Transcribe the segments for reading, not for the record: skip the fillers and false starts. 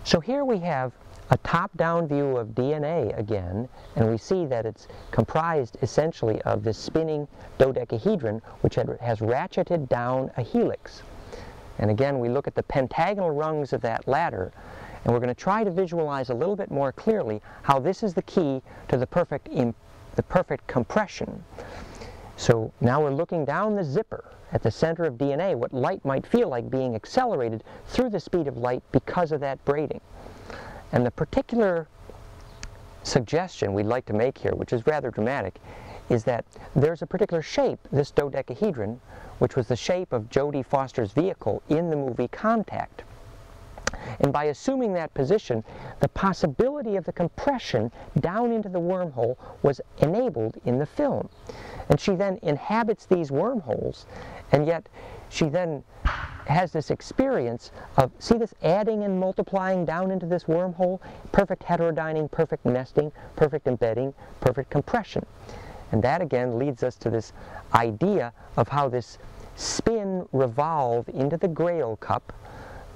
So here we have a top-down view of DNA again, and we see that it's comprised essentially of this spinning dodecahedron, which has ratcheted down a helix. And again, we look at the pentagonal rungs of that ladder, and we're going to try to visualize a little bit more clearly how this is the key to the perfect compression. So now we're looking down the zipper at the center of DNA, what light might feel like being accelerated through the speed of light because of that braiding. And the particular suggestion we'd like to make here, which is rather dramatic, is that there's a particular shape, this dodecahedron, which was the shape of Jodie Foster's vehicle in the movie Contact. And by assuming that position, the possibility of the compression down into the wormhole was enabled in the film. And she then inhabits these wormholes, and yet she then has this experience of, see this adding and multiplying down into this wormhole? Perfect heterodyning, perfect nesting, perfect embedding, perfect compression. And that again leads us to this idea of how this spin revolve into the Grail cup,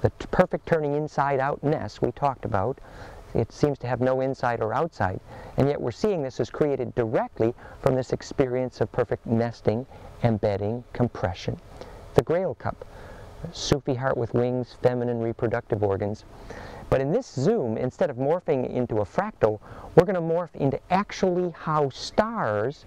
the perfect turning inside-out nest we talked about. It seems to have no inside or outside, and yet we're seeing this is created directly from this experience of perfect nesting, embedding, compression. The Grail cup, Sufi heart with wings, feminine reproductive organs. But in this zoom, instead of morphing into a fractal, we're going to morph into actually how stars,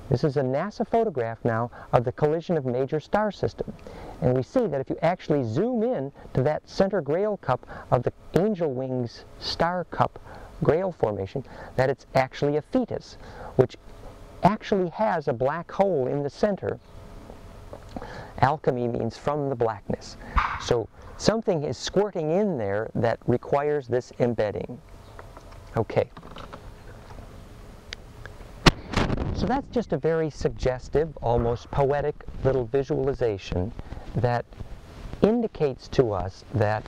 this is a NASA photograph now of the collision of major star system. And we see that if you actually zoom in to that center Grail cup of the angel wings star cup Grail formation, that it's actually a fetus, which actually has a black hole in the center. Alchemy means from the blackness. So something is squirting in there that requires this embedding. Okay. So that's just a very suggestive, almost poetic little visualization that indicates to us that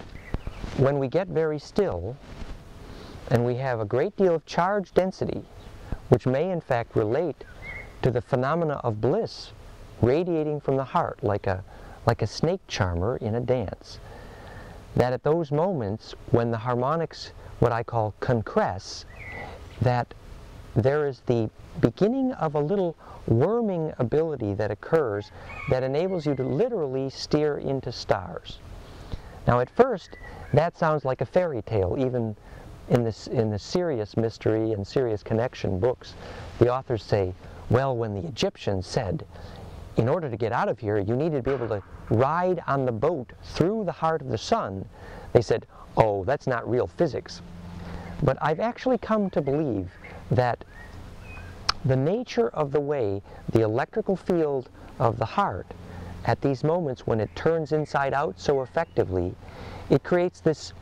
when we get very still and we have a great deal of charge density, which may in fact relate to the phenomena of bliss radiating from the heart like a snake charmer in a dance, that at those moments when the harmonics, what I call concress, that there is the beginning of a little worming ability that occurs that enables you to literally steer into stars. Now at first that sounds like a fairy tale. Even in the serious mystery and serious connection books, the authors say, well, when the Egyptians said, in order to get out of here, you need to be able to ride on the boat through the heart of the sun, they said, oh, that's not real physics. But I've actually come to believe that the nature of the way the electrical field of the heart, at these moments when it turns inside out so effectively, it creates this,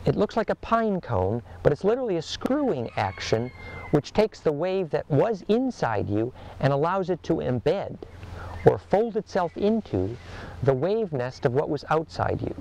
it looks like a pine cone, but it's literally a screwing action which takes the wave that was inside you and allows it to embed or fold itself into the wave nest of what was outside you.